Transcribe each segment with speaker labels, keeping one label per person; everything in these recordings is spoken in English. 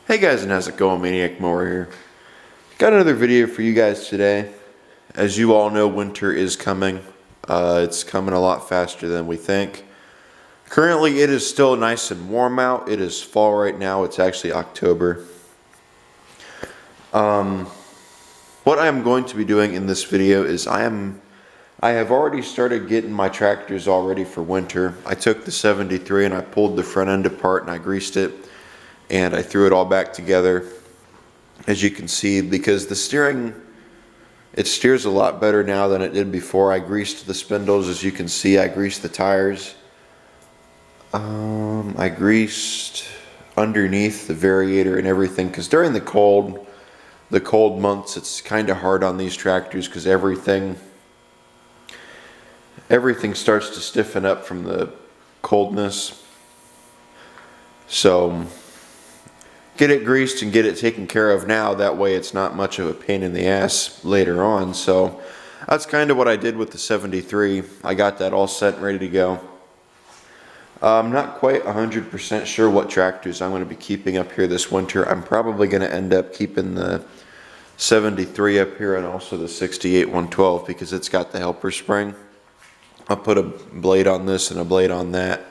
Speaker 1: Hey guys, and how's it going? Maniac Mower here. Got another video for you guys today. As you all know, winter is coming. It's coming a lot faster than we think. Currently it is still nice and warm out. It is fall right now. It's actually October. What I am going to be doing in this video is I have already started getting my tractors all ready for winter. I took the 73 and I pulled the front end apart and I greased it. And I threw it all back together, as you can see, because the steering, it steers a lot better now than it did before. I greased the spindles, as you can see. I greased the tires. I greased underneath the variator and everything, because during the cold months, it's kind of hard on these tractors because everything starts to stiffen up from the coldness. So get it greased and get it taken care of now. That way it's not much of a pain in the ass later on. So that's kind of what I did with the 73. I got that all set and ready to go. I'm not quite 100% sure what tractors I'm going to be keeping up here this winter. I'm probably going to end up keeping the 73 up here and also the 68 112 because it's got the helper spring. I'll put a blade on this and a blade on that.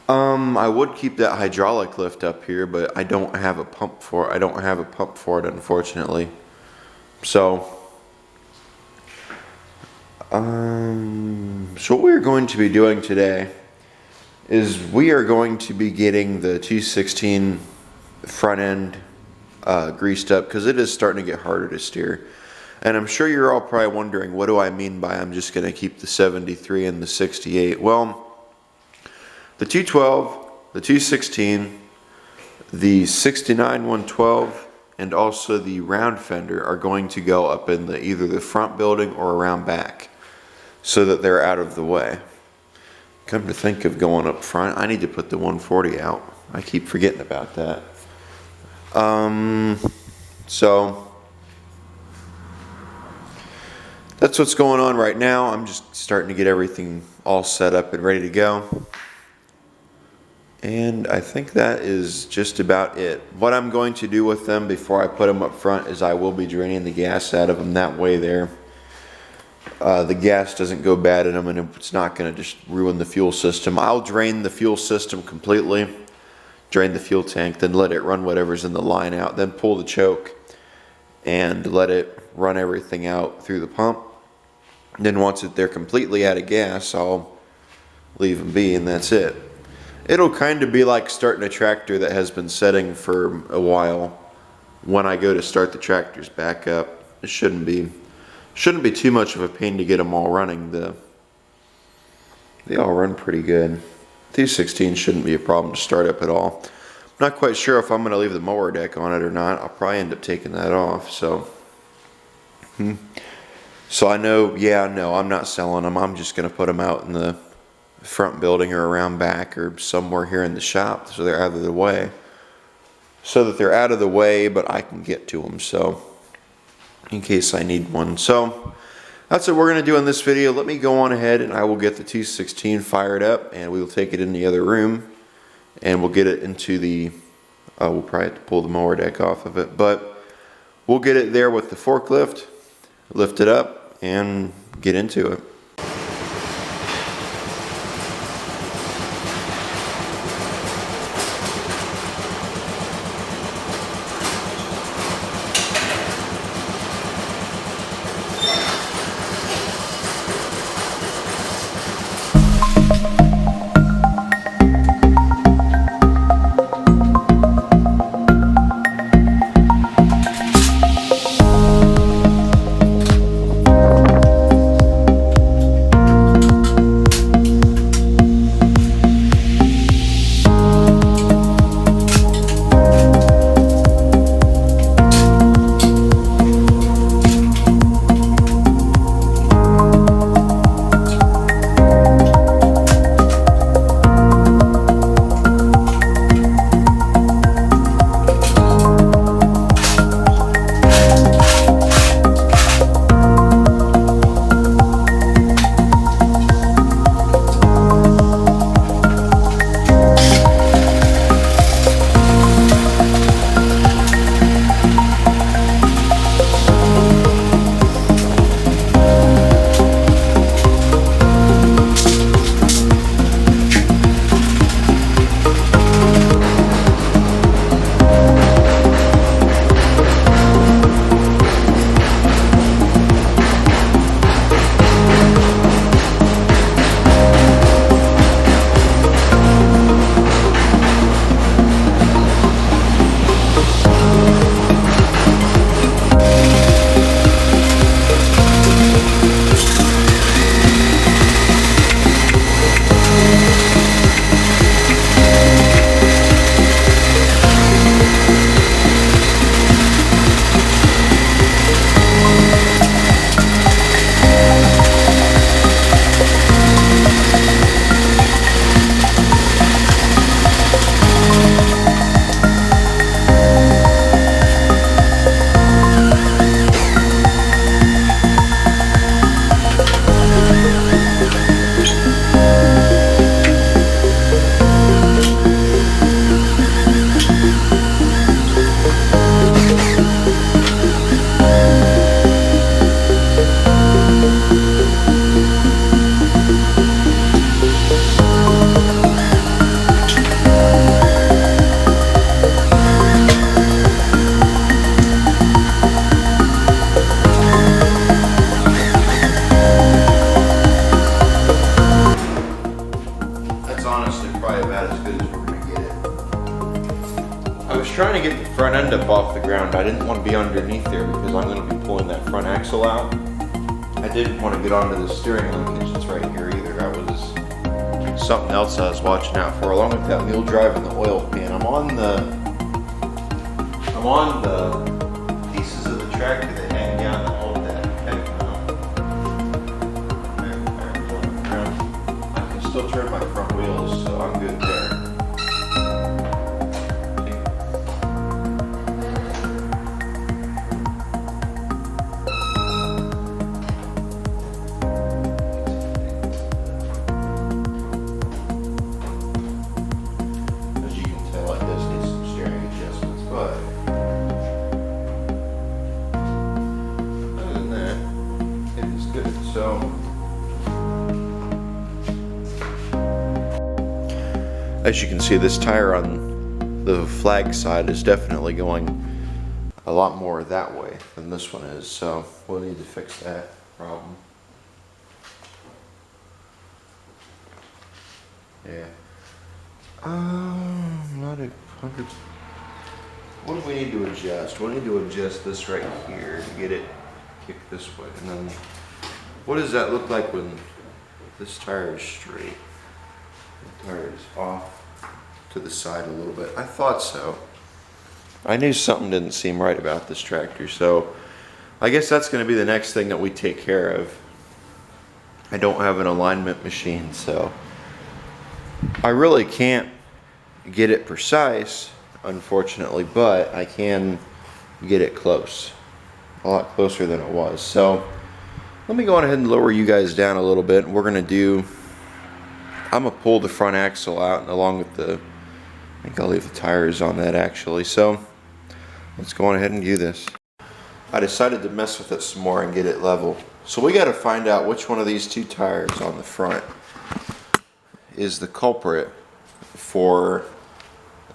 Speaker 1: I would keep that hydraulic lift up here, but I don't have a pump for it. Unfortunately. So what we're going to be doing today is we are going to be getting the 216 front end greased up because it is starting to get harder to steer. And I'm sure you're all probably wondering, what do I mean by I'm just going to keep the 73 and the 68? Well, the 212, the 216, the 69 112, and also the round fender are going to go up in either the front building or around back so that they're out of the way. Come to think of going up front, I need to put the 140 out. I keep forgetting about that. So that's what's going on right now. I'm just starting to get everything all set up and ready to go. And I think that is just about it. What I'm going to do with them before I put them up front is I will be draining the gas out of them that way there. The gas doesn't go bad in them and it's not going to just ruin the fuel system. I'll drain the fuel system completely, drain the fuel tank, then let it run whatever's in the line out, then pull the choke and let it run everything out through the pump. And then once they're completely out of gas, I'll leave them be and that's it. It'll kind of be like starting a tractor that has been setting for a while. When I go to start the tractors back up, it shouldn't be too much of a pain to get them all running. They all run pretty good. 216 shouldn't be a problem to start up at all. I'm not quite sure if I'm going to leave the mower deck on it or not. I'll probably end up taking that off. So I know, no, I'm not selling them. I'm just going to put them out in the front building or around back or somewhere here in the shop so they're out of the way. But I can get to them, so in case I need one. So that's what we're going to do in this video. Let me go on ahead and I will get the 216 fired up and we will take it in the other room and we'll get it into the we'll probably have to pull the mower deck off of it, but we'll get it there with the forklift, lift it up and get into it. was trying to get the front end up off the ground. I didn't want to be underneath there because I'm going to be pulling that front axle out. I didn't want to get onto the steering linkage that's right here either. That was something else I was watching out for, along with that wheel drive and the oil pan. I'm on the pieces of the tractor that hang down that hold that head mount. I can still turn my front wheels, so I'm good there. As you can see, this tire on the flag side is definitely going a lot more that way than this one is, so we'll need to fix that problem. Yeah. Not 100. What do we need to adjust? We need to adjust this right here to get it kicked this way. And then, what does that look like when this tire is straight? The tire is off to the side a little bit. I thought so. I knew something didn't seem right about this tractor, so I guess that's going to be the next thing that we take care of. I don't have an alignment machine, so I really can't get it precise, unfortunately, but I can get it close, a lot closer than it was. So let me go on ahead and lower you guys down a little bit. We're going to I'm going to pull the front axle out, and along with I think I'll leave the tires on that actually. So let's go on ahead and do this. I decided to mess with it some more and get it level. So we got to find out which one of these two tires on the front is the culprit for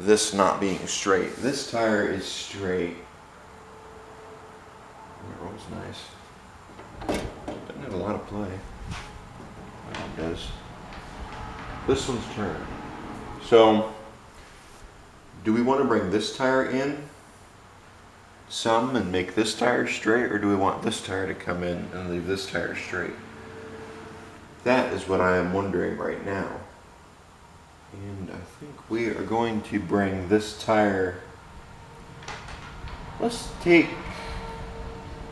Speaker 1: this not being straight. This tire is straight. It rolls nice. Doesn't have a lot of play. It does. This one's turned. So, do we want to bring this tire in some and make this tire straight, or do we want this tire to come in and leave this tire straight? That is what I am wondering right now. And I think we are going to bring this tire. Let's take,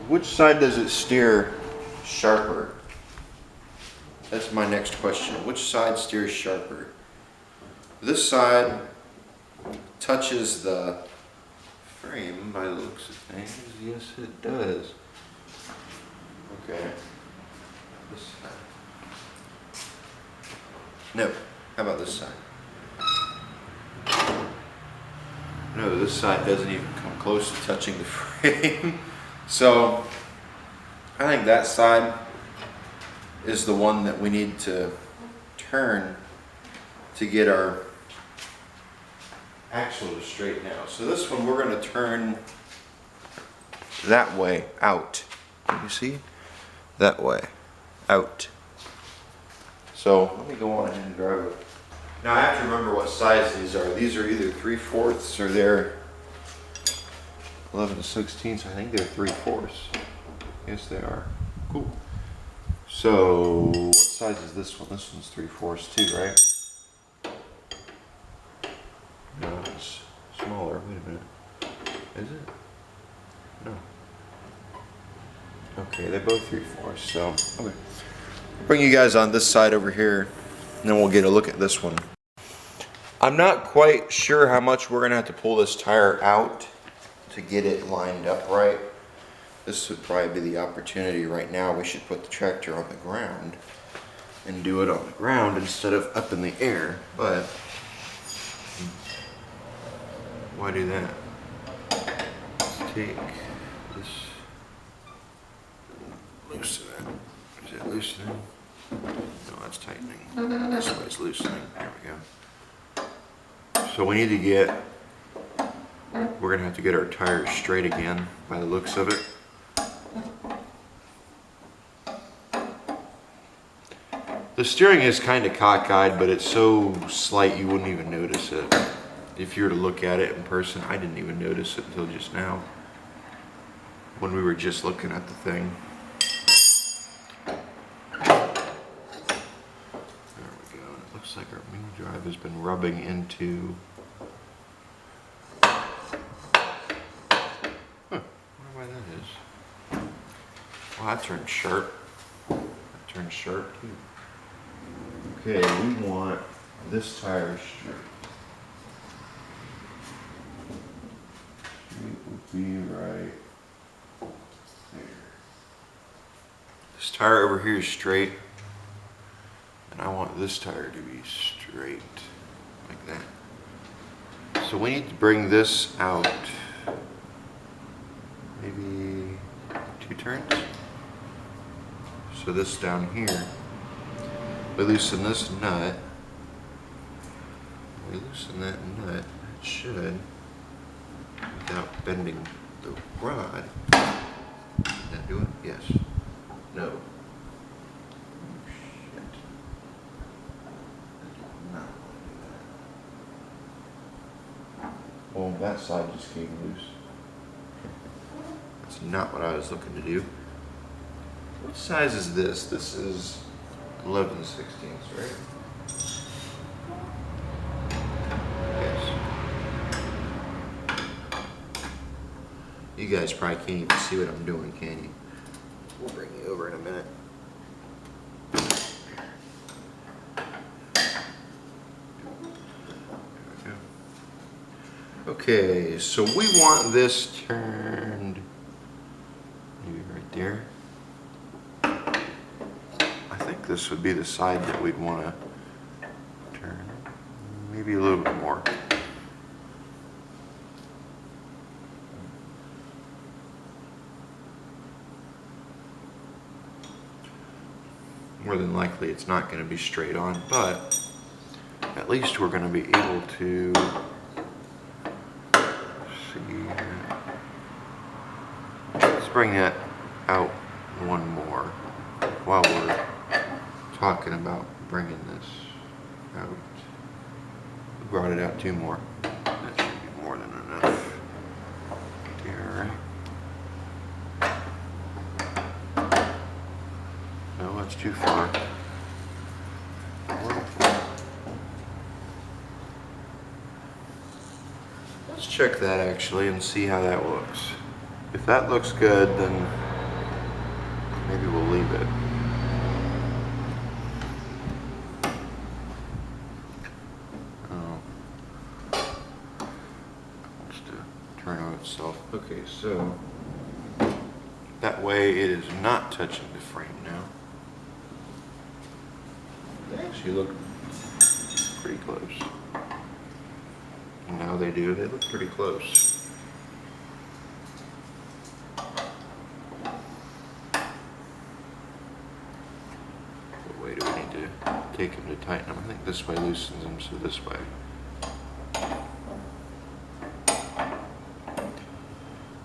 Speaker 1: which side does it steer sharper? That's my next question. Which side steers sharper? This side touches the frame by the looks of things. Yes, it does. Okay. This side. No. How about this side? No, this side doesn't even come close to touching the frame. So, I think that side is the one that we need to turn to get our axle to straighten out. So this one we're going to turn that way out. Can you see? That way out. So let me go on ahead and drive it. Now I have to remember what size these are. These are either 3/4 or they're 11/16. I think they're 3/4. Yes, they are. Cool. So what size is this one? This one's 3/4 too, right? No, it's smaller. Wait a minute. Is it? No. Okay, they're both 3/4. So okay. I'll bring you guys on this side over here, and then we'll get a look at this one. I'm not quite sure how much we're gonna have to pull this tire out to get it lined up right. This would probably be the opportunity right now. We should put the tractor on the ground and do it on the ground instead of up in the air, but why do that? Let's take this, loosen that. Is it loosening? No, that's tightening. This way's loosening. There we go. So we need to get, we're gonna have to get our tires straight again by the looks of it. The steering is kind of cockeyed, but it's so slight you wouldn't even notice it. if you were to look at it in person, I didn't even notice it until just now when we were just looking at the thing. There we go. It looks like our main drive has been rubbing into. I wonder why that is. Well, that turned sharp. That turned sharp too. Okay, we want this tire straight. Straight would be right there. This tire over here is straight, and I want this tire to be straight, like that. So we need to bring this out maybe 2 turns. So this down here, we loosen this nut. We loosen that nut. It should, without bending the rod. Did that do it? Yes. No. Oh, shit. I did not want to do that. Well, that side just came loose. That's not what I was looking to do. What size is this? This is 11/16, right? Yes. You guys probably can't even see what I'm doing, can you? We'll bring you over in a minute. Okay, so we want this turned maybe right there. I think this would be the side that we'd want to turn, maybe a little bit more. More than likely it's not going to be straight on, but at least we're going to be able to see. Let's bring that out one more while we're talking about bringing this out. We brought it out 2 more. That should be more than enough. There. No, that's too far. Let's check that actually and see how that looks. If that looks good, then maybe we'll leave it. Itself. Okay, so that way it is not touching the frame now. They actually look pretty close. Now they do, they look pretty close. What way do we need to take them to tighten them? I think this way loosens them, so this way.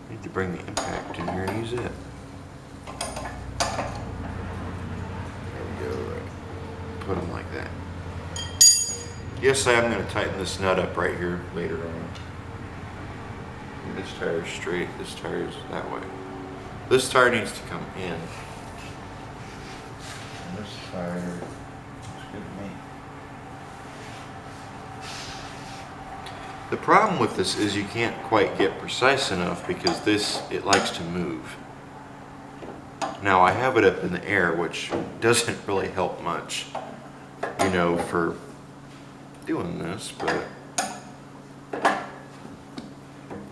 Speaker 1: Need to bring the impact in here and use it. There we go, right. Put them like that. Yes, I am going to tighten this nut up right here later on. This tire is straight, this tire is that way. This tire needs to come in. And this tire looks good to me. The problem with this is you can't quite get precise enough because it likes to move. Now I have it up in the air, which doesn't really help much, you know, for doing this, but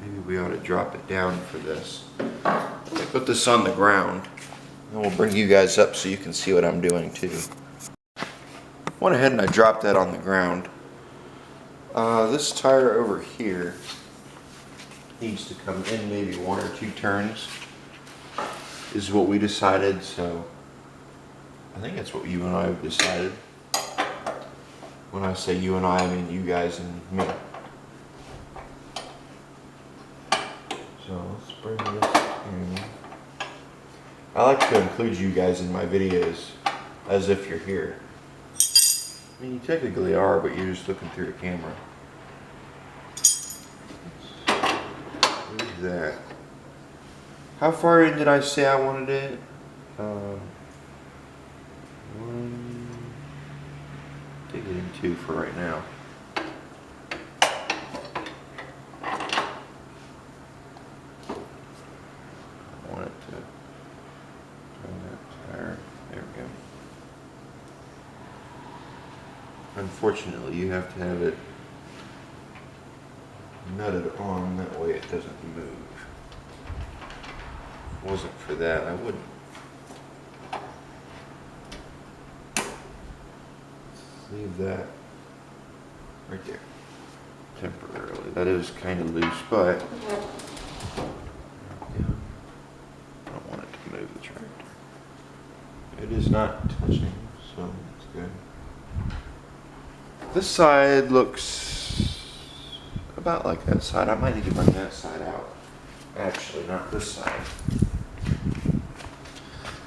Speaker 1: maybe we ought to drop it down for this. I put this on the ground, and we'll bring you guys up so you can see what I'm doing too. Went ahead and I dropped that on the ground. This tire over here needs to come in maybe 1 or 2 turns is what we decided, so I think that's what you and I have decided. When I say you and I mean you guys and me. So let's bring this in. I like to include you guys in my videos as if you're here. I mean, you technically are, but you're just looking through the camera. that. How far in did I say I wanted it? One. Take it in two for right now. I want it to turn that tire. There we go. Unfortunately, you have to have it nutted on, that way it doesn't move. If it wasn't for that, I wouldn't. Leave that right there temporarily. That is kind of loose, but yeah, I don't want it to move the tractor. It is not touching, so it's good. This side looks about like that side. I might need to bring that side out. Actually, not this side.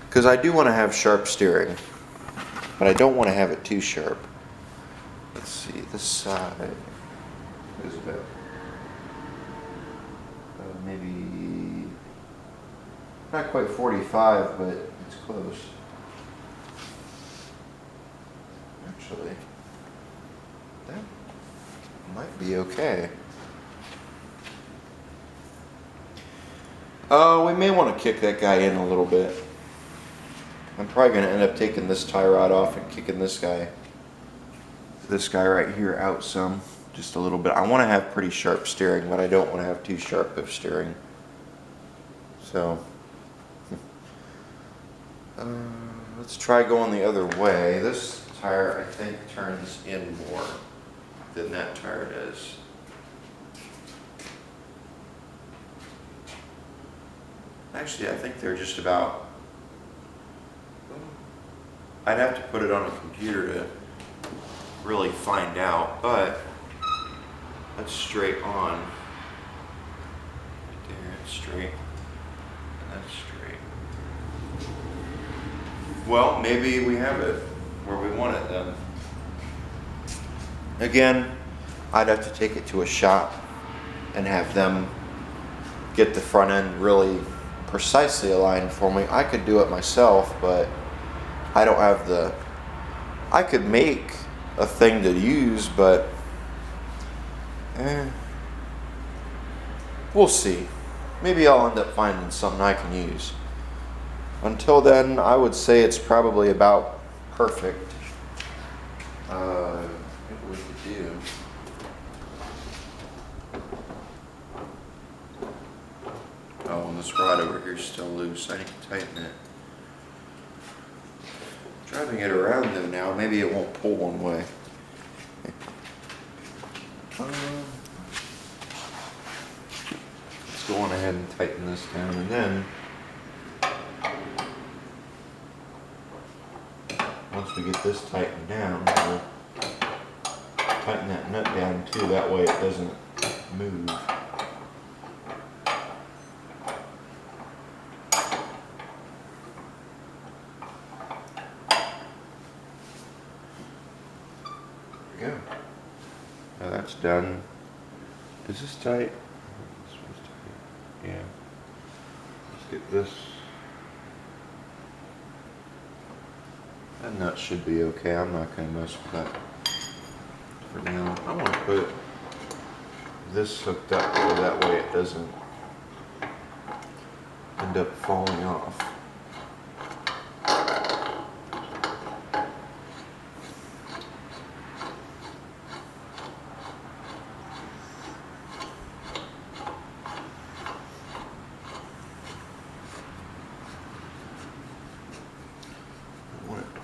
Speaker 1: Because I do want to have sharp steering, but I don't want to have it too sharp. Let's see, this side is about maybe not quite 45, but it's close. Actually, that might be okay. We may want to kick that guy in a little bit. I'm probably going to end up taking this tie rod off and kicking this guy right here out some, just a little bit. I want to have pretty sharp steering, but I don't want to have too sharp of steering. So, let's try going the other way. This tire, I think, turns in more than that tire does. Actually, I think they're just about, I'd have to put it on a computer to really find out, but that's straight on. Right there, it's straight, and that's straight. Well, maybe we have it where we want it then. Again, I'd have to take it to a shop and have them get the front end really precisely aligned for me. I could do it myself, but I don't have the, I could make a thing to use, but we'll see. Maybe I'll end up finding something I can use. Until then, I would say it's probably about perfect. What we could do. Oh, and this rod over here is still loose. I need to tighten it. Driving it around though now, maybe it won't pull one way. Let's go on ahead and tighten this down, and then once we get this tightened down, we'll tighten that nut down too, that way it doesn't move. Go. Now that's done. Is this tight? This one's tight. Yeah. Let's get this. That nut should be okay. I'm not going to mess with that for now. I want to put this hooked up so that way it doesn't end up falling off.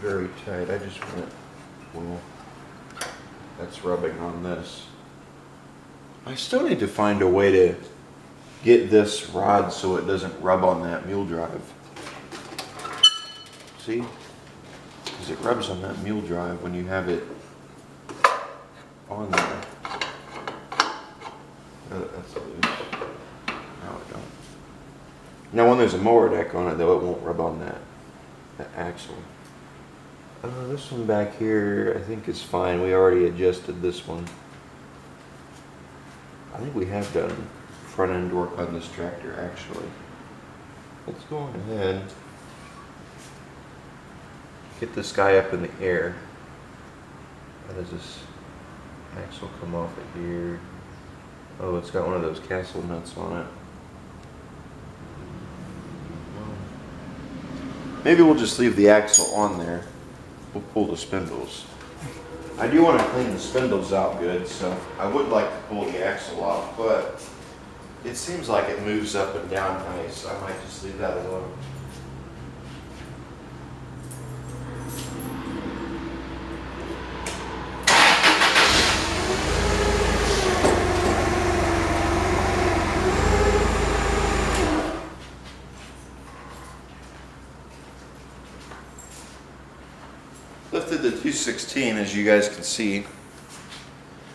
Speaker 1: Very tight. I just want it, well, that's rubbing on this. I still need to find a way to get this rod so it doesn't rub on that mule drive. See? Because it rubs on that mule drive when you have it on there. Oh, that's loose. No, it don't. Now when there's a mower deck on it though, it won't rub on that axle. This one back here, I think is fine. We already adjusted this one. I think we have done front end work on this tractor actually. Let's go on ahead. Get this guy up in the air. How does this axle come off of here? Oh, it's got one of those castle nuts on it. Maybe we'll just leave the axle on there. We'll pull the spindles. I do want to clean the spindles out good, so I would like to pull the axle off, but it seems like it moves up and down nice. I might just leave that alone. Lifted the 216, as you guys can see.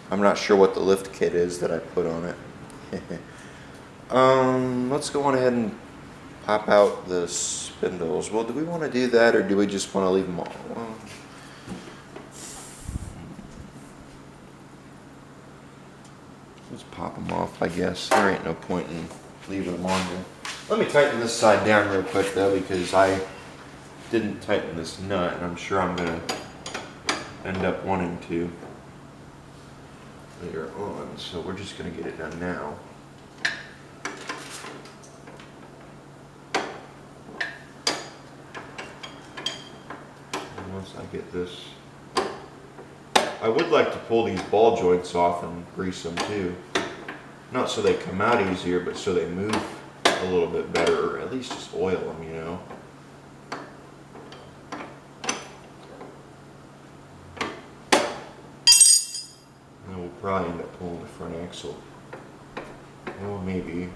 Speaker 1: I'm not sure what the lift kit is that I put on it. Let's go on ahead and pop out the spindles. Well, do we want to do that, or do we just want to leave them all? Well, let's pop them off, I guess. There ain't no point in leaving them on there. Let me tighten this side down real quick, though, because I didn't tighten this nut, and I'm sure I'm going to end up wanting to later on, so we're just going to get it done now. And once I get this, I would like to pull these ball joints off and grease them too. Not so they come out easier, but so they move a little bit better, or at least just oil them, you know. Probably end up pulling the front axle. Well, maybe.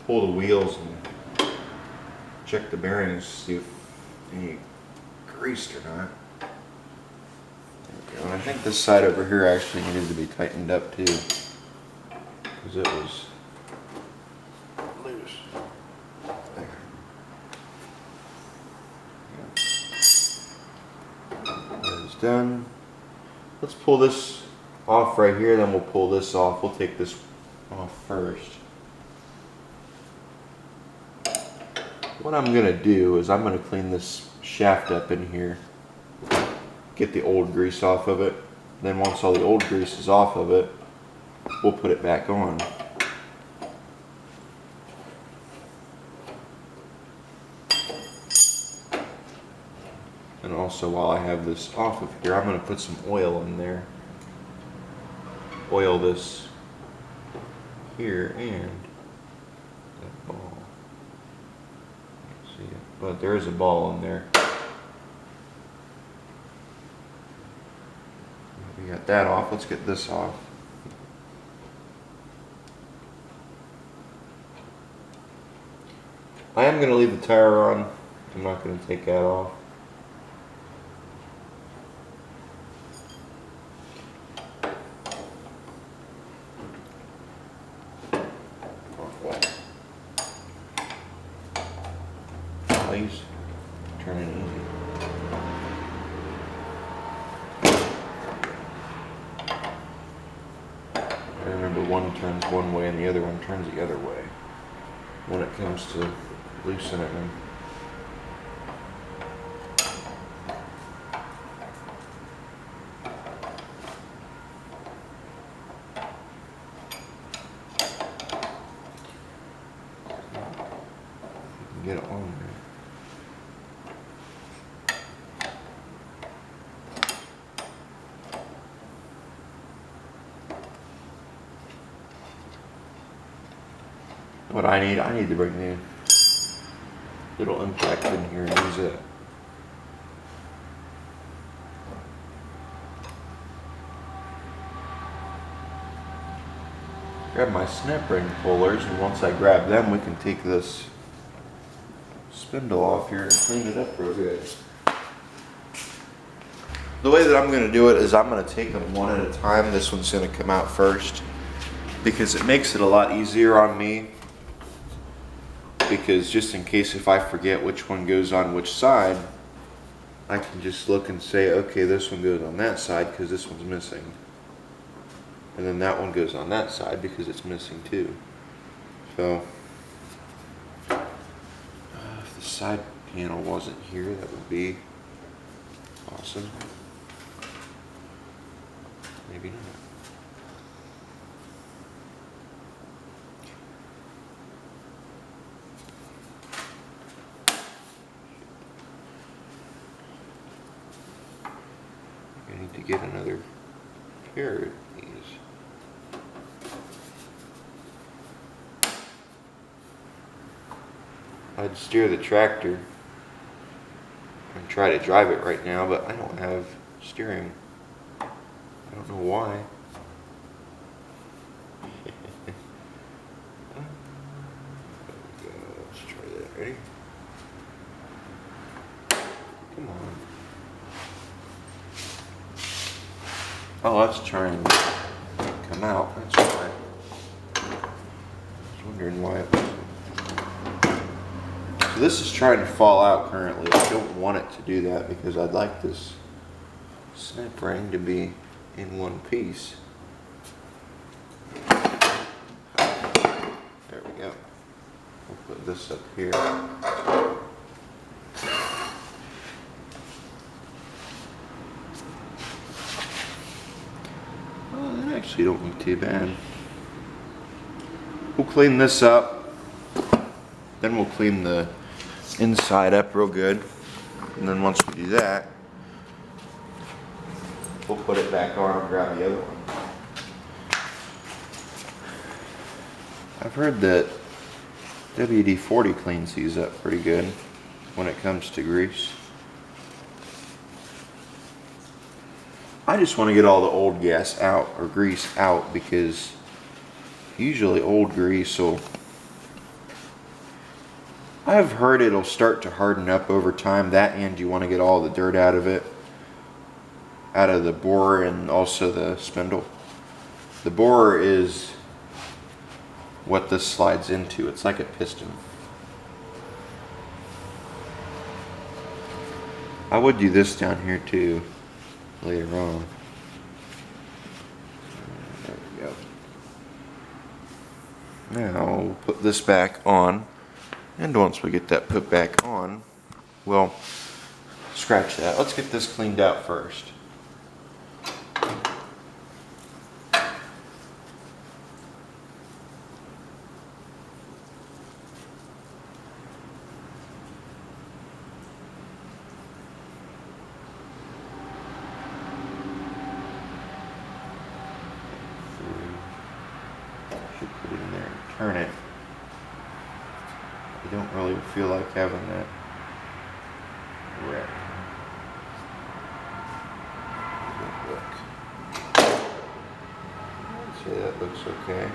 Speaker 1: Pull the wheels and check the bearings, see if any greased or not. There we go. And I think this side over here actually needed to be tightened up too, because it was loose. There. Done. Let's pull this off right here, then we'll pull this off. We'll take this off first. What I'm going to do is I'm going to clean this shaft up in here, get the old grease off of it. Then once all the old grease is off of it, we'll put it back on. And also, while I have this off of here, I'm going to put some oil in there. Oil this here and that ball. Can't see it, but there is a ball in there. We got that off. Let's get this off. I am going to leave the tire on. I'm not going to take that off. Please turn it easy. I remember one turns one way and the other one turns the other way when it comes to loosening them. Get it on there. What I need to bring the little impact in here and use it. Grab my snap ring pullers, and once I grab them, we can take this spindle off here and clean it up real good. The way that I'm going to do it is I'm going to take them one at a time. This one's going to come out first because it makes it a lot easier on me, because just in case if I forget which one goes on which side, I can just look and say, okay, this one goes on that side because this one's missing. And then that one goes on that side because it's missing too. So if the side panel wasn't here, that would be awesome. Maybe not. I need to get another pair of these. I'd steer the tractor and try to drive it right now, but I don't have steering. I don't know why. Let's try that. Ready? Come on. Oh, that's trying to come out. That's why. I was wondering why it was. So this is trying to fall out currently. I don't want it to do that because I'd like this snap ring to be in one piece. There we go. We'll put this up here. Oh, that actually don't look too bad. We'll clean this up. Then we'll clean the inside up real good. And then once we do that, we'll put it back on and grab the other one. I've heard that WD-40 cleans these up pretty good when it comes to grease. I just want to get all the old gas out, or grease out, because usually old grease will, I've heard it'll start to harden up over time. That, and you want to get all the dirt out of it, out of the borer and also the spindle. The borer is what this slides into. It's like a piston. I would do this down here too later on. There we go. Now we'll put this back on, and once we get that put back on, we'll scratch that. Let's get this cleaned out first. Put it in there and turn it. You don't really feel like having that wreck. I'd say that looks okay.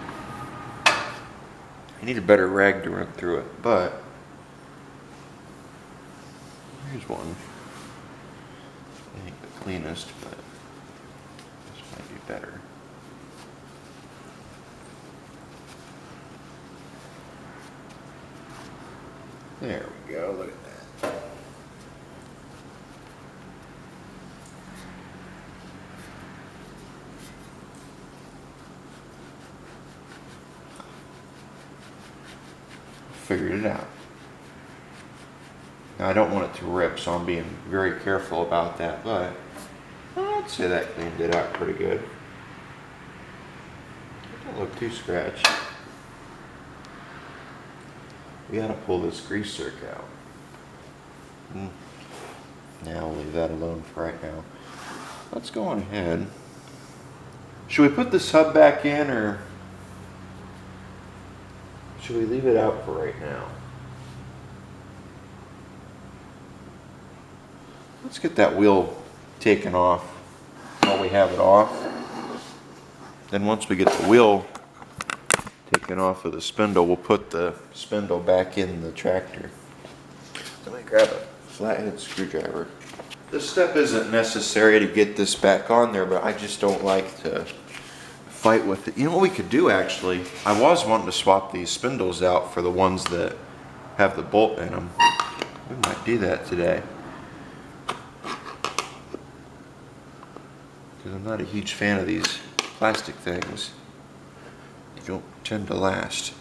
Speaker 1: I need a better rag to run through it, but here's one. I think the cleanest, but this might be better. There we go, look at that. Figured it out. Now I don't want it to rip, so I'm being very careful about that, but I'd say that cleaned it out pretty good. It don't look too scratched. We gotta pull this grease zerk out. Now I'll leave that alone for right now. Let's go on ahead. Should we put this hub back in, or should we leave it out for right now? Let's get that wheel taken off while we have it off. Then once we get the wheel taken off of the spindle, we'll put the spindle back in the tractor. Let me grab a flathead screwdriver. This step isn't necessary to get this back on there, but I just don't like to fight with it. You know what we could do, actually? I was wanting to swap these spindles out for the ones that have the bolt in them. We might do that today, because I'm not a huge fan of these plastic things, they don't tend to last.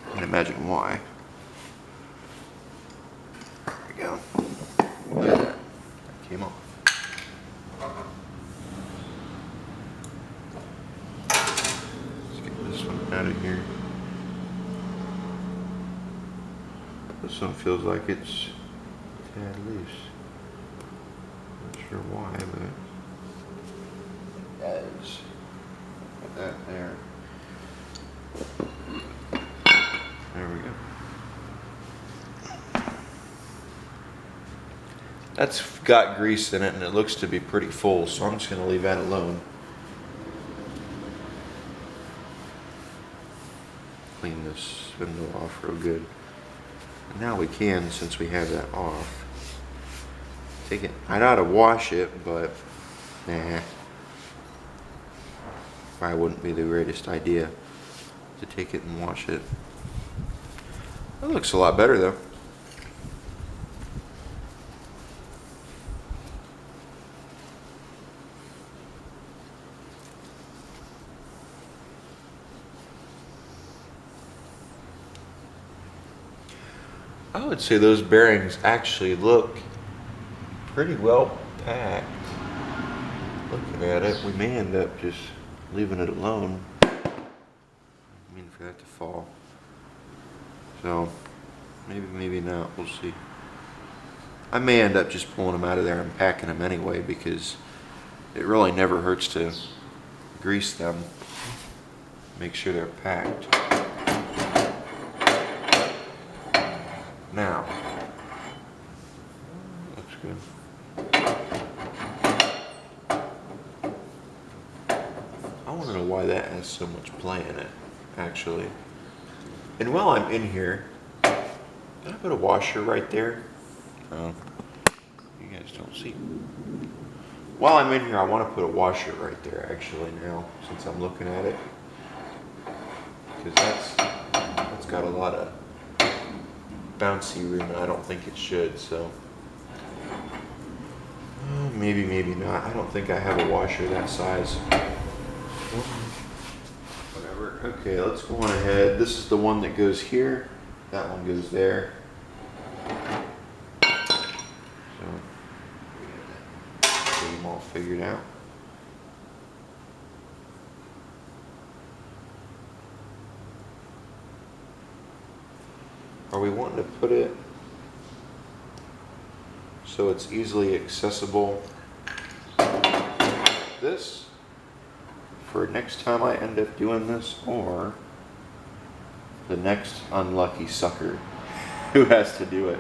Speaker 1: I can imagine why. There we go. Look at that. That came off. Let's get this one out of here. This one feels like it's a tad loose. Not sure why, but it does. Put that there. There we go. That's got grease in it and it looks to be pretty full, so I'm just going to leave that alone. Clean this spindle off real good. And now we can, since we have that off. Take it. I'd ought to wash it, but nah. Probably wouldn't be the greatest idea to take it and wash it. That looks a lot better though. I would say those bearings actually look pretty well packed. Looking at it, we may end up just leaving it alone. I mean for that to fall. So maybe not, we'll see. I may end up just pulling them out of there and packing them anyway because it really never hurts to grease them. Make sure they're packed. Now, looks good. I want to know why that has so much play in it, actually. And while I'm in here, can I put a washer right there? Oh, you guys don't see. While I'm in here, I want to put a washer right there, actually, now, since I'm looking at it. Because that's got a lot of bouncy room, and I don't think it should, so maybe not. I don't think I have a washer that size. Whatever. Okay, let's go on ahead. This is the one that goes here. That one goes there. So get them all figured out. Are we wanting to put it so it's easily accessible this for next time I end up doing this, or the next unlucky sucker who has to do it?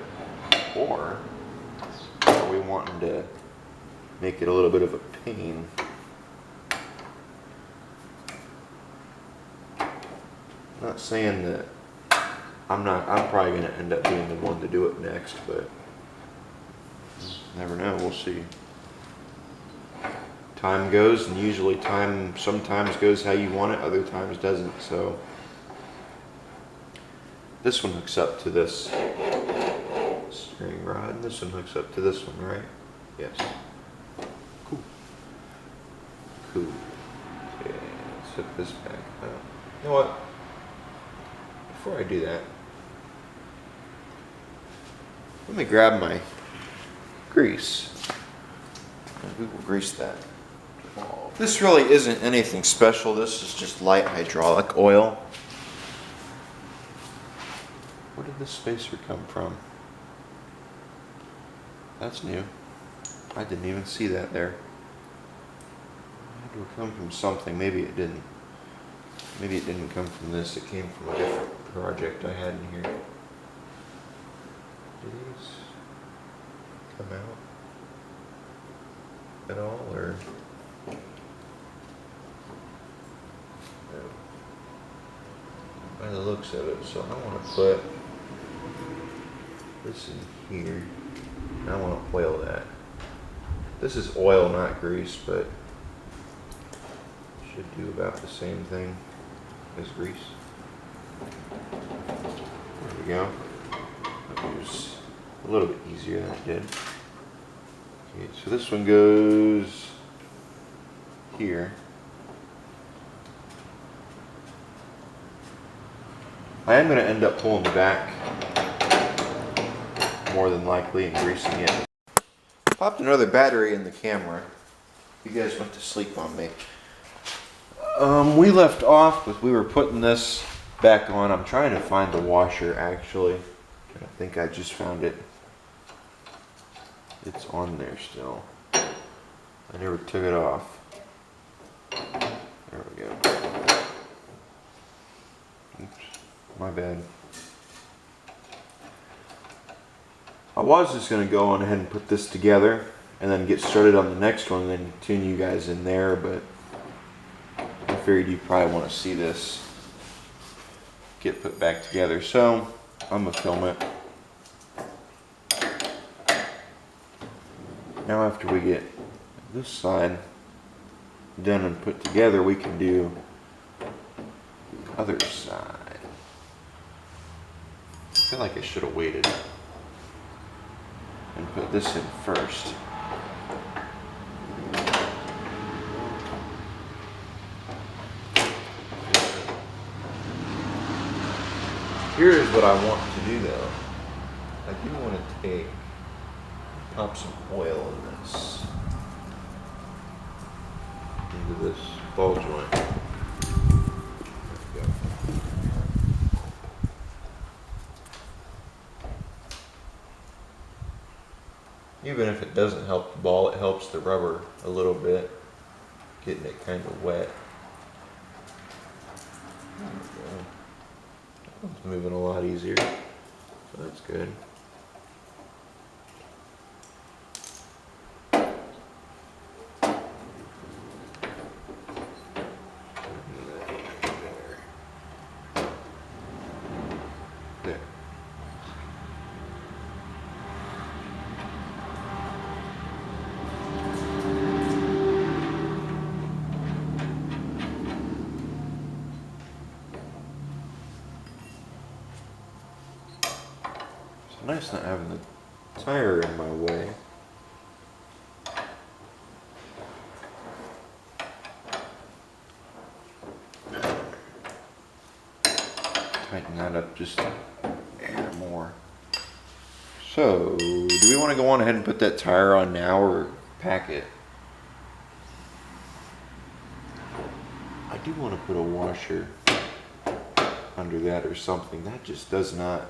Speaker 1: Or are we wanting to make it a little bit of a pain? I'm not saying that I'm probably going to end up being the one to do it next, but never know, we'll see. Time goes, and usually time sometimes goes how you want it, other times doesn't, so. This one hooks up to this steering rod, and this one hooks up to this one, right? Yes. Cool. Cool. Okay, let's hook this back up. You know what? Before I do that, let me grab my grease. We will grease that. This really isn't anything special. This is just light hydraulic oil. Where did this spacer come from? That's new. I didn't even see that there. It had to have come from something. Maybe it didn't. Maybe it didn't come from this. It came from a different project I had in here. Did these come out at all, or? No. By the looks of it, so I want to put this in here. And I want to oil that. This is oil, not grease, but should do about the same thing as grease. There we go. It was a little bit easier than it did. Okay, so this one goes here. I am going to end up pulling back more than likely and greasing it. Popped another battery in the camera. You guys went to sleep on me. We left off with, we were putting this back on. I'm trying to find the washer actually. I think I just found it. It's on there still. I never took it off. There we go. Oops, my bad. I was just going to go on ahead and put this together and then get started on the next one and then tune you guys in there, but I figured you probably want to see this get put back together, so I'm going to film it. Now after we get this side done and put together, we can do the other side. I feel like I should have waited and put this in first. Here's what I want to do though. I do want to pop some oil in this, into this ball joint. There we go. Even if it doesn't help the ball, it helps the rubber a little bit, getting it kind of wet. There we go. It's moving a lot easier, so that's good. There. Nice not having the tire in my way. Tighten that up just a hair more. So, do we want to go on ahead and put that tire on now or pack it? I do want to put a washer under that or something. That just does not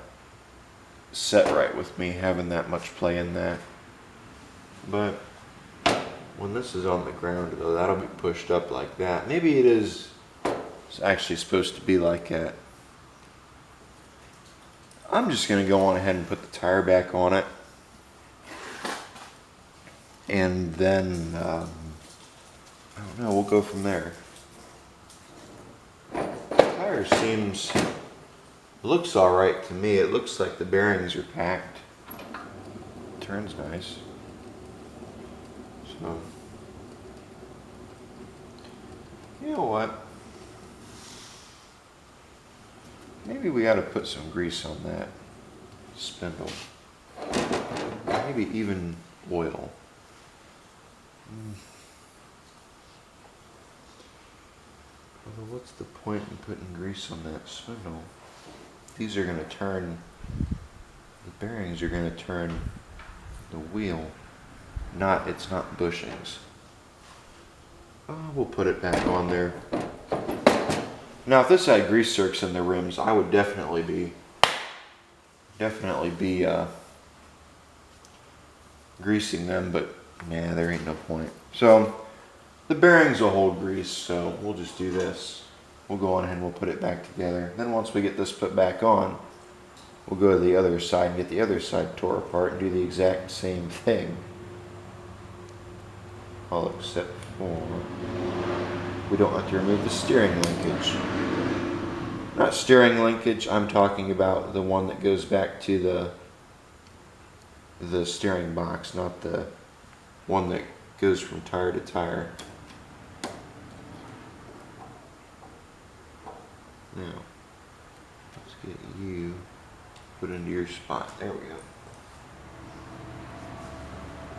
Speaker 1: set right with me, having that much play in that. But when this is on the ground though, that'll be pushed up like that. Maybe it's actually supposed to be like that. I'm just going to go on ahead and put the tire back on it, and then I don't know, we'll go from there. The tire seems, looks alright to me. It looks like the bearings are packed. Turns nice. So, you know what? Maybe we ought to put some grease on that spindle. Maybe even oil. Although what's the point in putting grease on that spindle? These are going to turn, the bearings are going to turn the wheel. It's not bushings. Oh, we'll put it back on there. Now if this had grease zerks in the rims, I would definitely be greasing them, but nah, there ain't no point. So the bearings will hold grease, so we'll just do this. We'll go on ahead and we'll put it back together. Then once we get this put back on, we'll go to the other side and get the other side tore apart and do the exact same thing. All except for we don't have to remove the steering linkage. Not steering linkage, I'm talking about the one that goes back to the steering box, not the one that goes from tire to tire. Now, let's get you put into your spot. There we go.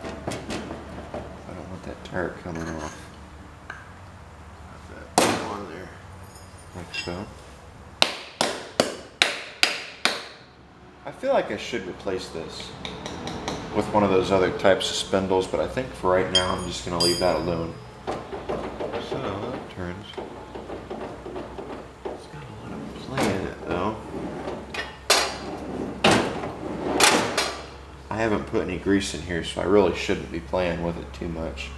Speaker 1: I don't want that tire coming off. Put that on there, like so. I feel like I should replace this with one of those other types of spindles, but I think for right now I'm just going to leave that alone. So that turns. It's got a lot of play in it though. I haven't put any grease in here, so I really shouldn't be playing with it too much.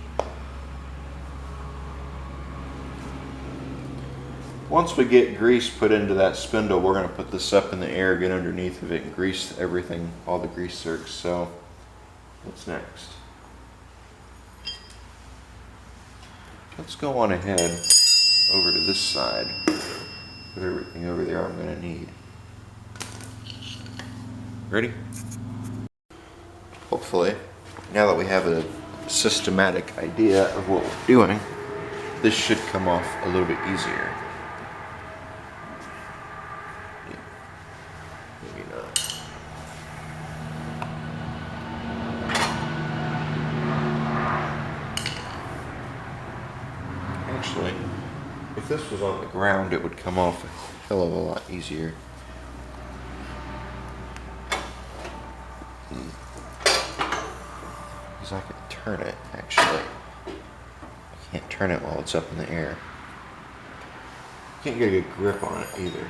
Speaker 1: Once we get grease put into that spindle, we're going to put this up in the air, get underneath of it, and grease everything, all the grease zerks. So, what's next? Let's go on ahead over to this side. Put everything over there I'm going to need. Ready? Hopefully, now that we have a systematic idea of what we're doing, this should come off a little bit easier. Maybe not. Actually, if this was on the ground, it would come off a hell of a lot easier. Because I can turn it, actually. I can't turn it while it's up in the air. Can't get a good grip on it either.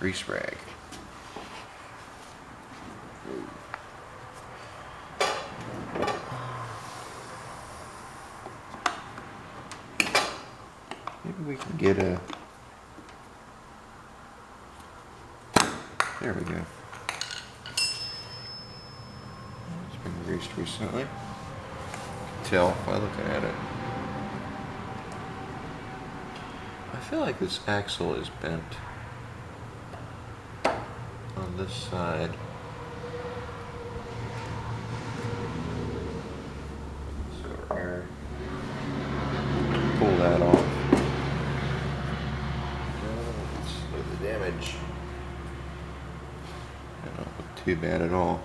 Speaker 1: Grease rag. Maybe we can get a... There we go. It's been greased recently. You can tell by looking at it. I feel like this axle is bent on this side. So here, pull that off. Let's slow the damage. That don't look too bad at all.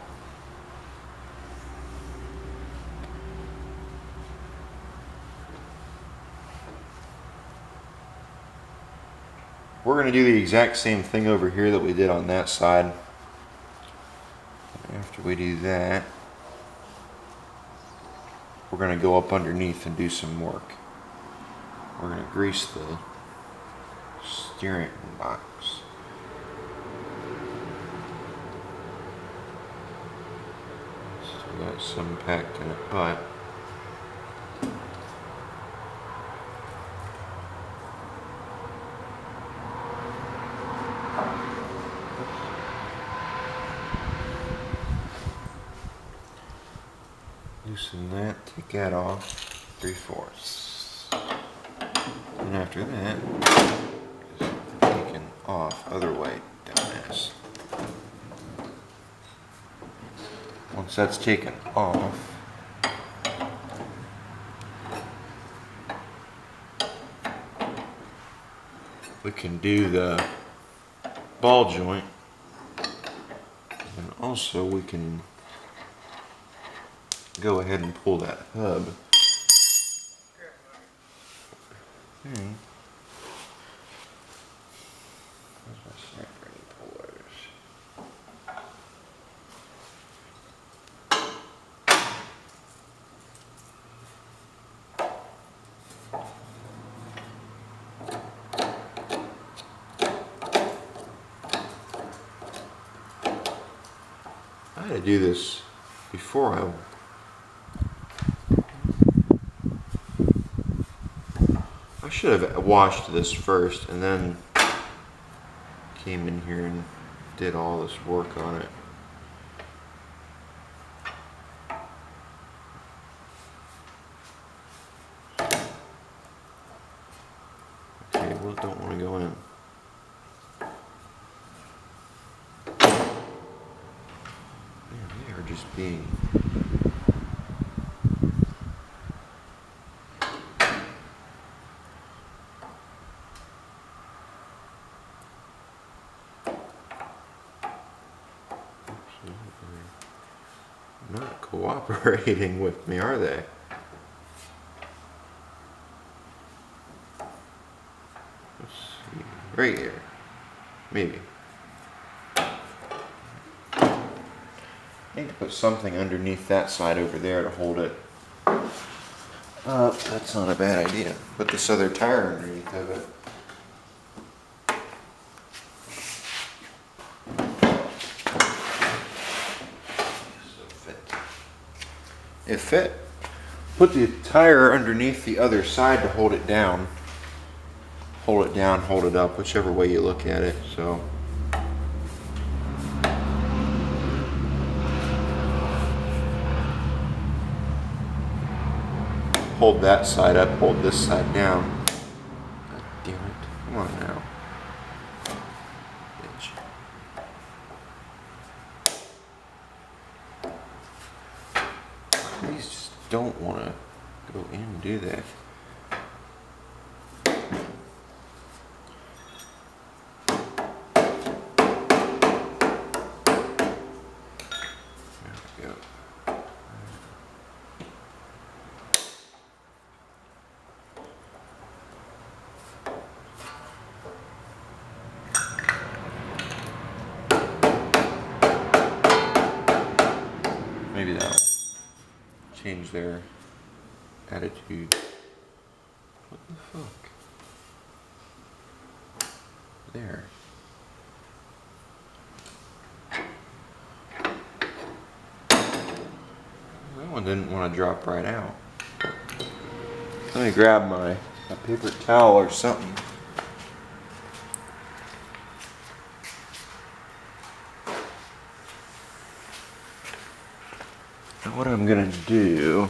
Speaker 1: We're going to do the exact same thing over here that we did on that side. After we do that, we're going to go up underneath and do some work. We're going to grease the steering box. Still got some packed in it, but loosen that, take that off, 3/4. And after that, it's taken off, other way, dumbass. Once that's taken off, we can do the ball joint, and also we can go ahead and pull that hub. Where's my snap-ready pullers? I had to do this before I should have washed this first and then came in here and did all this work on it. Okay, well, don't want to go in. Man, they are just being... not cooperating with me, are they? Let's see. Right here. Maybe. need to put something underneath that side over there to hold it up. That's not a bad idea. Put this other tire underneath of it. It fit. Put the tire underneath the other side to hold it down. Hold it down, hold it up, whichever way you look at it. So hold that side up, hold this side down. God damn it. Come on now. Bitch. These just don't want to go in and do that. Maybe that'll change their attitude. What the fuck? There. That one didn't want to drop right out. Let me grab my paper towel or something. What I'm gonna do,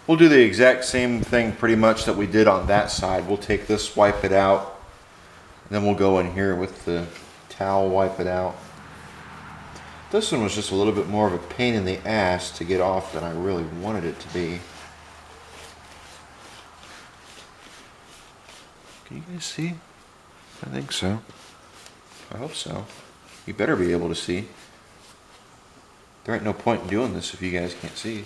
Speaker 1: we'll do the exact same thing pretty much that we did on that side. We'll take this, wipe it out, and then we'll go in here with the towel, wipe it out. This one was just a little bit more of a pain in the ass to get off than I really wanted it to be. Can you guys see? I think so. I hope so. You better be able to see. There ain't no point in doing this if you guys can't see.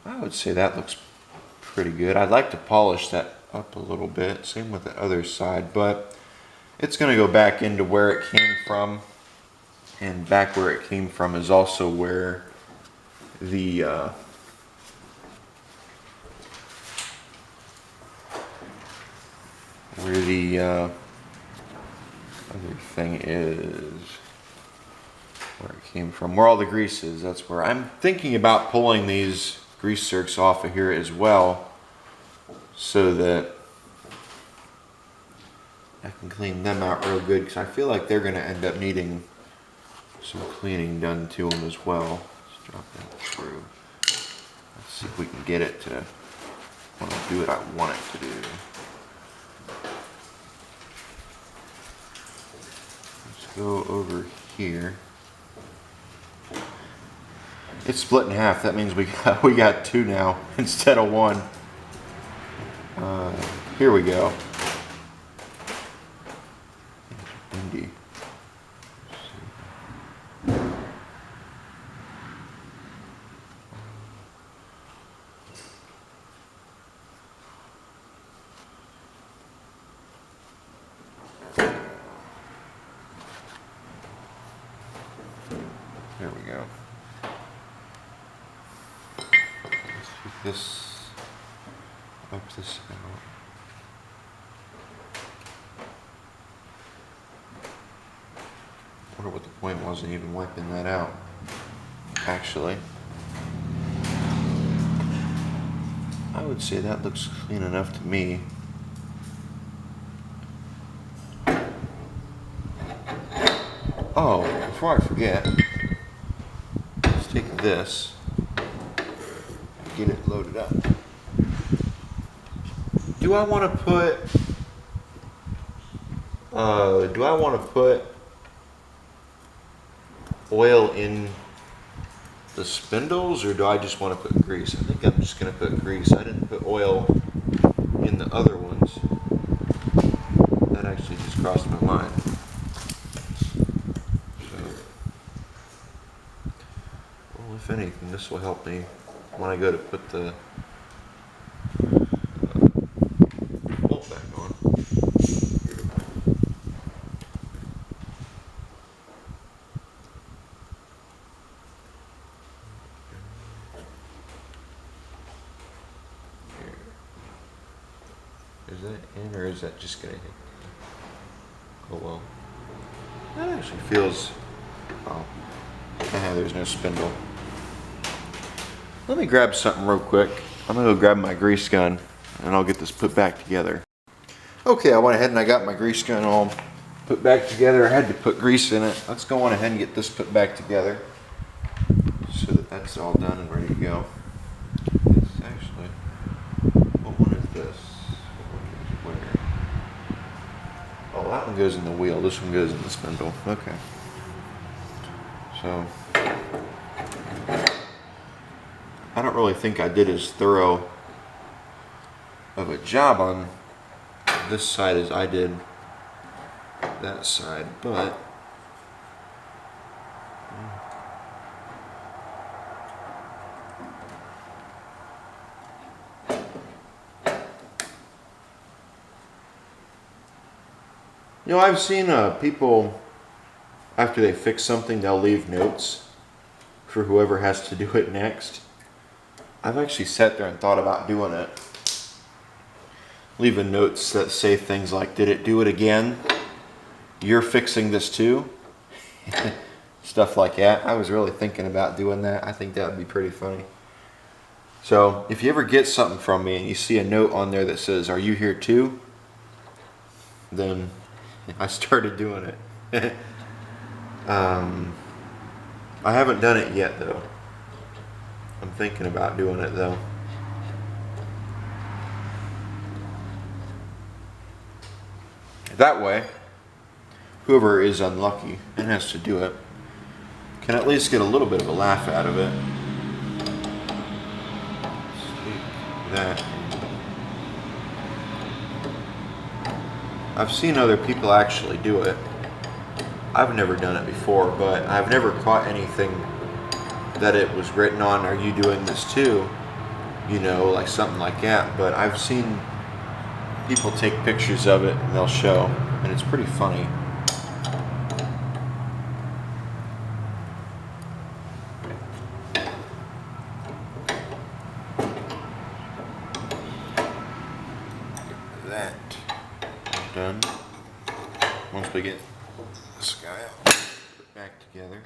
Speaker 1: I would say that looks pretty good. I'd like to polish that up a little bit. Same with the other side, but it's going to go back into where it came from. And back where it came from is also where the other thing is, where it came from, where all the grease is. That's where I'm thinking about pulling these grease zerks off of here as well, so that I can clean them out real good, because I feel like they're going to end up needing some cleaning done to them as well. Let's drop that through. Let's see if we can get it to want to do what I want it to do. Go over here. It's split in half. That means we got two now instead of one. Here we go. Windy. There we go. Let's take this, wipe this out. I wonder what the point was in even wiping that out, actually. I would say that looks clean enough to me. Oh, before I forget, let's take this and get it loaded up. Do I want to put oil in the spindles, or do I just want to put grease? I think I'm just going to put grease. I didn't put oil in the other ones. That actually just crossed my mind. If anything, this will help me when I go to put the bolt back on. that in, or is that just gonna hit? Oh well. That actually feels, oh, there's no spindle. Let me grab something real quick. I'm gonna go grab my grease gun and I'll get this put back together. Okay, I went ahead and I got my grease gun all put back together. I had to put grease in it. Let's go on ahead and get this put back together so that that's all done and ready to go. It's actually, what one is this? What one goes where? Oh, that one goes in the wheel. This one goes in the spindle. Okay. So, I don't really think I did as thorough of a job on this side as I did that side, but you know, I've seen people, after they fix something, they'll leave notes for whoever has to do it next. I've actually sat there and thought about doing it. Leaving notes that say things like, did it do it again? You're fixing this too? Stuff like that. I was really thinking about doing that. I think that would be pretty funny. So if you ever get something from me and you see a note on there that says, are you here too? Then I started doing it. I haven't done it yet though. I'm thinking about doing it though. That way, whoever is unlucky and has to do it can at least get a little bit of a laugh out of it. That. I've seen other people actually do it. I've never done it before, but I've never caught anything that it was written on, are you doing this too? You know, like something like that. But I've seen people take pictures of it and they'll show, and it's pretty funny. That done. Once we get this guy out, put it back together,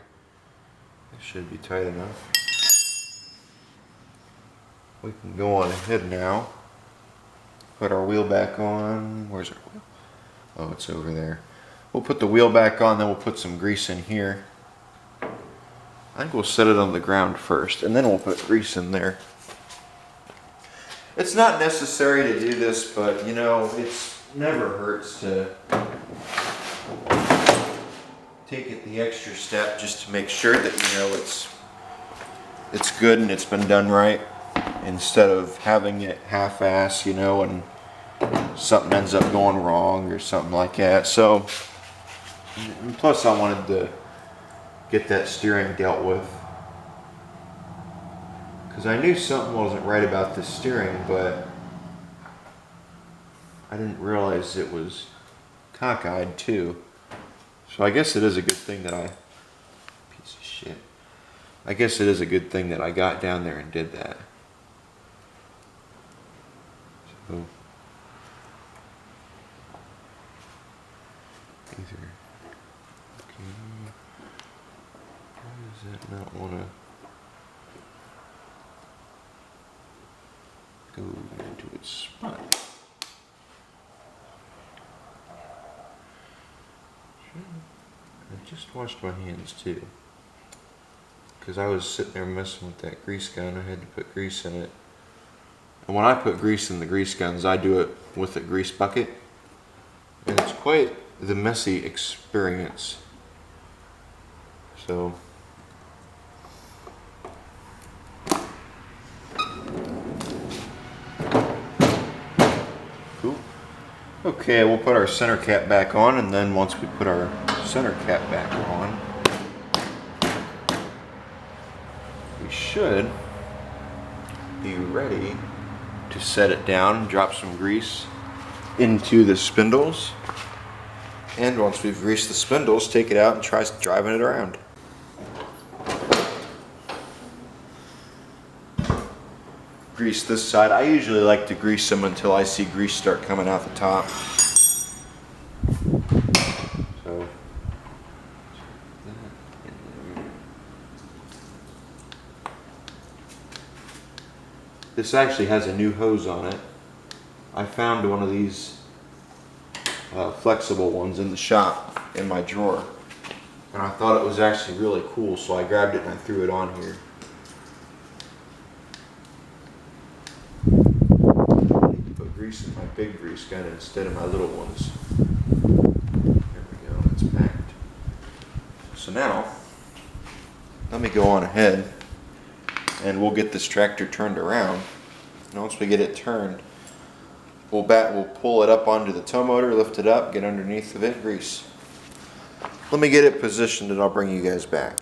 Speaker 1: it should be tight enough. We can go on ahead now. Put our wheel back on. Where's our wheel? Oh, it's over there. We'll put the wheel back on, then we'll put some grease in here. I think we'll set it on the ground first, and then we'll put grease in there. It's not necessary to do this, but you know, it's never hurts to take it the extra step just to make sure that you know it's good and it's been done right, instead of having it half-ass, you know, and something ends up going wrong or something like that. So, and plus I wanted to get that steering dealt with, because I knew something wasn't right about the steering, but I didn't realize it was cockeyed too. So I guess it is a good thing that piece of shit. I guess it is a good thing that I got down there and did that. So, either, okay, why does that not want to go into its spot? I just washed my hands too, because I was sitting there messing with that grease gun. I had to put grease in it, and when I put grease in the grease guns, I do it with a grease bucket, and it's quite the messy experience. So cool. Okay, we'll put our center cap back on, and then once we put our center cap back on, we should be ready to set it down, drop some grease into the spindles, and once we've greased the spindles, take it out and try driving it around. grease this side. I usually like to grease them until I see grease start coming out the top. So this actually has a new hose on it. I found one of these flexible ones in the shop in my drawer, and I thought it was actually really cool, so I grabbed it and I threw it on here. Put grease in my big grease gun instead of my little ones. There we go, it's packed. So now, let me go on ahead and we'll get this tractor turned around. And once we get it turned, we'll pull it up onto the tow motor, lift it up, get underneath of it, grease. Let me get it positioned and I'll bring you guys back.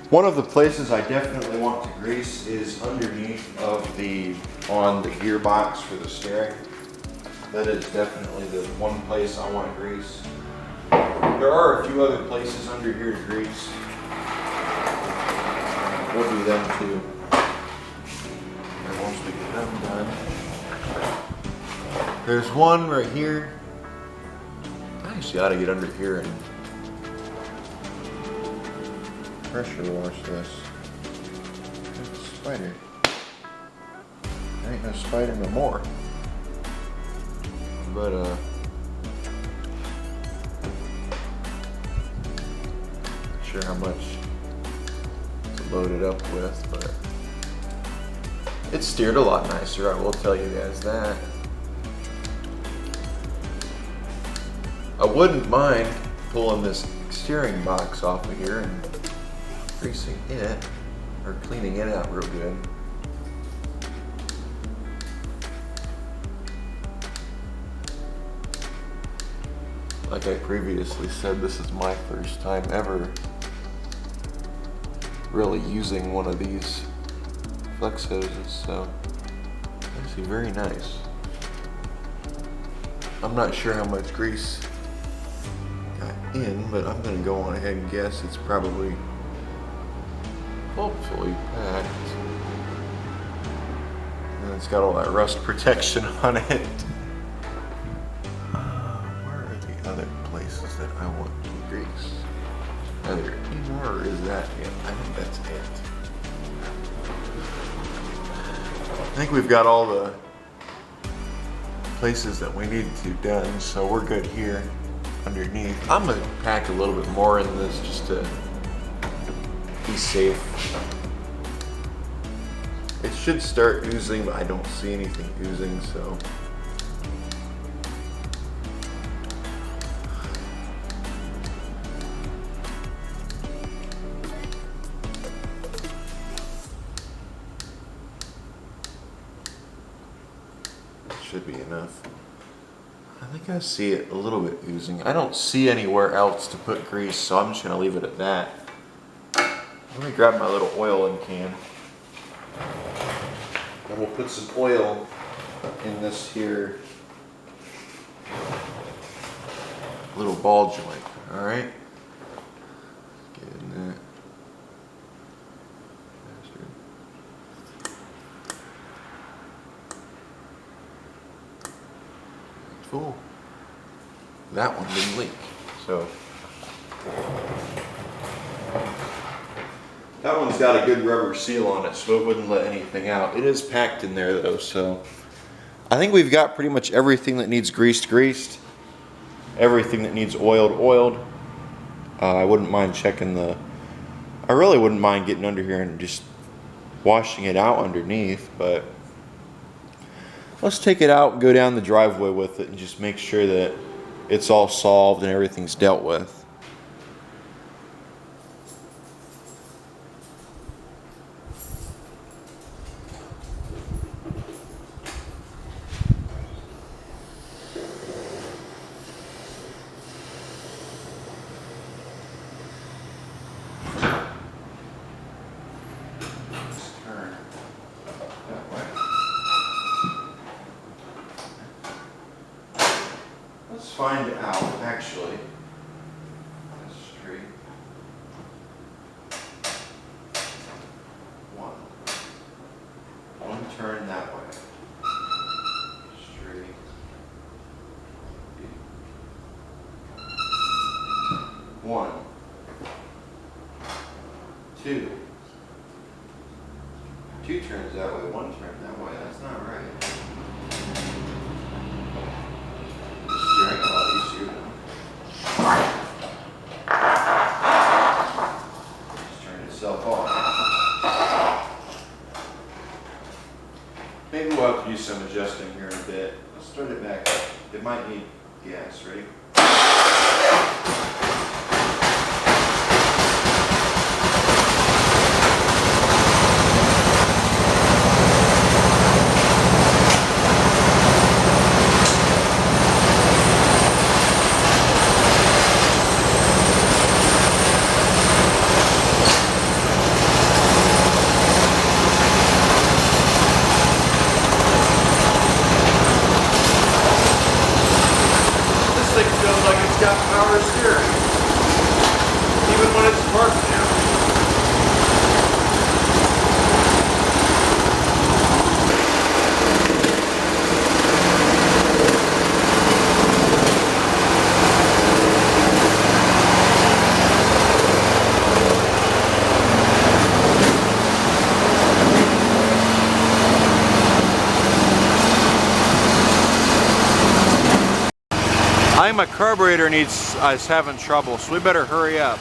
Speaker 1: One of the places I definitely want to grease is underneath of on the gearbox for the steering. That is definitely the one place I want to grease. There are a few other places under here to grease. We'll do them too. And once we get them done. There's one right here. I actually ought to get under here and pressure wash this. It's a spider. There ain't no spider no more. But not sure how much to load it up with, but it steered a lot nicer, I will tell you guys that. I wouldn't mind pulling this steering box off of here and greasing it, or cleaning it out real good. Like I previously said, this is my first time ever really using one of these flex hoses, so actually very nice. I'm not sure how much grease got in, but I'm gonna go on ahead and guess it's probably hopefully packed. And it's got all that rust protection on it. Where are the other places that I want to grease? Are there any more, or is that it? I think that's it. I think we've got all the places that we need to done, so we're good here underneath. I'm gonna pack a little bit more in this just to be safe. It should start oozing, but I don't see anything oozing, so. Should be enough. I think I see it a little bit oozing. I don't see anywhere else to put grease, so I'm just gonna leave it at that. Let me grab my little oil can. And we'll put some oil in this here little ball joint, alright? Get in there. Cool. That one didn't leak, so. That one's got a good rubber seal on it, so it wouldn't let anything out. It is packed in there though, so. I think we've got pretty much everything that needs greased. Everything that needs oiled. I wouldn't mind checking I really wouldn't mind getting under here and just washing it out underneath, but let's take it out and go down the driveway with it and just make sure that it's all solved and everything's dealt with. find out, actually. That's straight. One turn that way. Straight. One. Two. Two turns that way, one turn that way. That's not right. Steering a lot easier now. Just turn itself off. Maybe we'll have to do some adjusting here in a bit. Let's start it back up. It might need gas. Ready? Feels like it's got power steering, even when it's parked now. I think my carburetor is having trouble, so we better hurry up.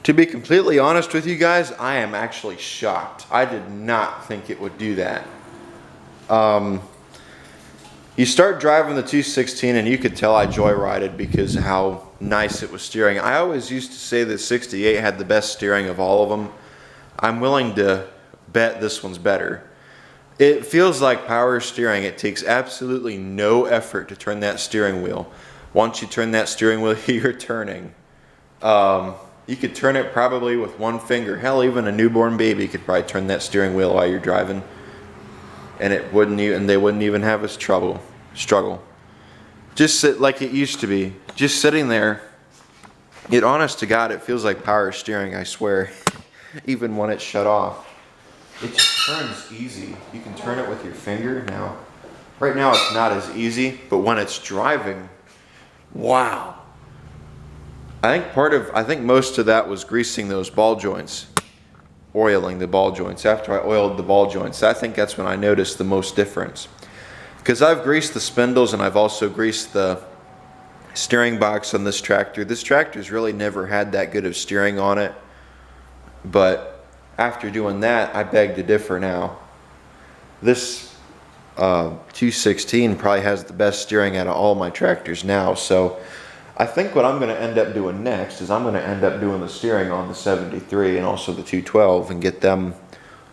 Speaker 1: To be completely honest with you guys, I am actually shocked. I did not think it would do that. You start driving the 216 and you could tell I joyrided because of how nice it was steering. I always used to say that 68 had the best steering of all of them. I'm willing to bet this one's better. It feels like power steering. It takes absolutely no effort to turn that steering wheel. Once you turn that steering wheel, you're turning. You could turn it probably with one finger. Hell, even a newborn baby could probably turn that steering wheel while you're driving, and it wouldn't even, they wouldn't even have a struggle. Just sit like it used to be. Just sitting there. Honest to God, it feels like power steering, I swear. even when it's shut off. It just turns easy. You can turn it with your finger now. Right now it's not as easy, but when it's driving, wow. I think most of that was greasing those ball joints, oiling the ball joints. After I oiled the ball joints, I think that's when I noticed the most difference. Because I've greased the spindles and I've also greased the steering box on this tractor. This tractor's really never had that good of steering on it, but after doing that, I beg to differ now. This 216 probably has the best steering out of all my tractors now, so I think what I'm going to end up doing next is I'm going to end up doing the steering on the 73 and also the 212 and get them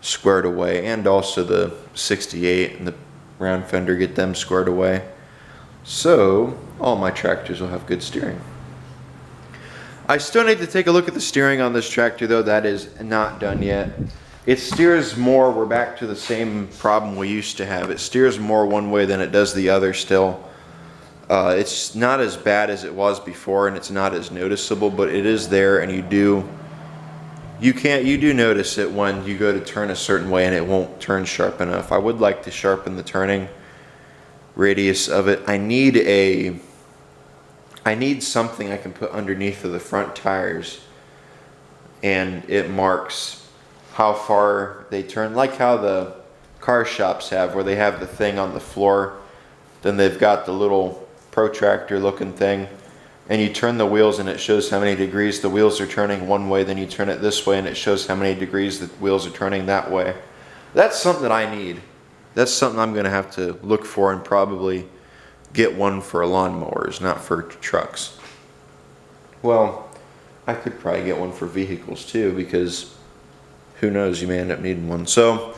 Speaker 1: squared away, and also the 68 and the round fender, get them squared away, so all my tractors will have good steering. I still need to take a look at the steering on this tractor though. That is not done yet. It steers more, we're back to the same problem we used to have. It steers more one way than it does the other still. It's not as bad as it was before, and it's not as noticeable, but it is there, and you do notice it when you go to turn a certain way and it won't turn sharp enough. I would like to sharpen the turning radius of it. I need something I can put underneath of the front tires, and it marks how far they turn, like how the car shops have, where they have the thing on the floor, then they've got the little protractor looking thing, and you turn the wheels and it shows how many degrees the wheels are turning one way, then you turn it this way and it shows how many degrees the wheels are turning that way. That's something that I need. That's something I'm going to have to look for and probably get one for lawnmowers, not for trucks. Well, I could probably get one for vehicles too, because who knows, you may end up needing one. So,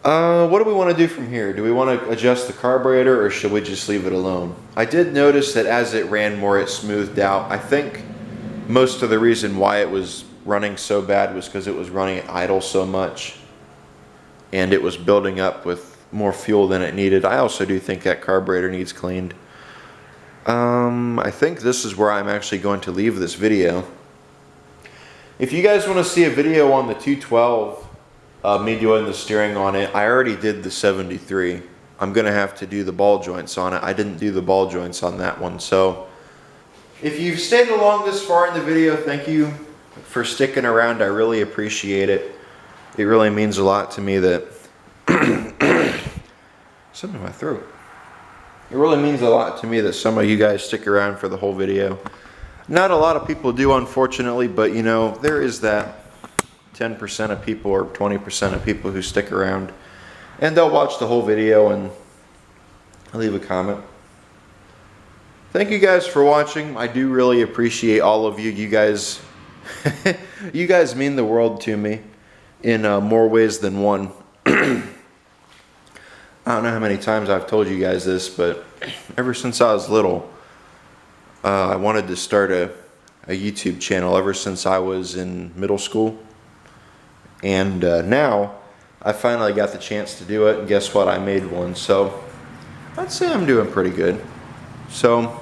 Speaker 1: what do we want to do from here? Do we want to adjust the carburetor, or should we just leave it alone? I did notice that as it ran more, it smoothed out. I think most of the reason why it was running so bad was because it was running at idle so much, and it was building up with more fuel than it needed. I also do think that carburetor needs cleaned. I think this is where I'm actually going to leave this video. If you guys want to see a video on the 212, me doing the steering on it, I already did the 73. I'm going to have to do the ball joints on it. I didn't do the ball joints on that one. So if you've stayed along this far in the video, thank you for sticking around. I really appreciate it. It really means a lot to me that something in my throat. It really means a lot to me that some of you guys stick around for the whole video. Not a lot of people do, unfortunately, but you know, there is that 10% of people or 20% of people who stick around, and they'll watch the whole video and leave a comment. Thank you guys for watching. I do really appreciate all of you. You guys you guys mean the world to me in more ways than one. I don't know how many times I've told you guys this, but ever since I was little, I wanted to start a YouTube channel ever since I was in middle school. And now I finally got the chance to do it, and guess what? I made one. So I'd say I'm doing pretty good. So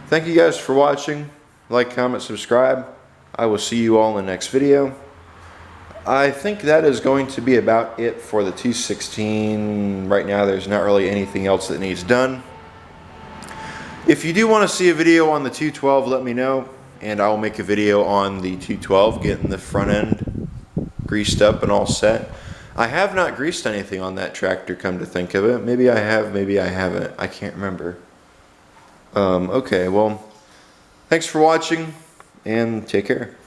Speaker 1: thank you guys for watching. Like, comment, subscribe. I will see you all in the next video. I think that is going to be about it for the 216. Right now there's not really anything else that needs done. If you do want to see a video on the 212, let me know, and I will make a video on the 212, getting the front end greased up and all set. I have not greased anything on that tractor, come to think of it. Maybe I have, maybe I haven't. I can't remember. Okay, well, thanks for watching, and take care.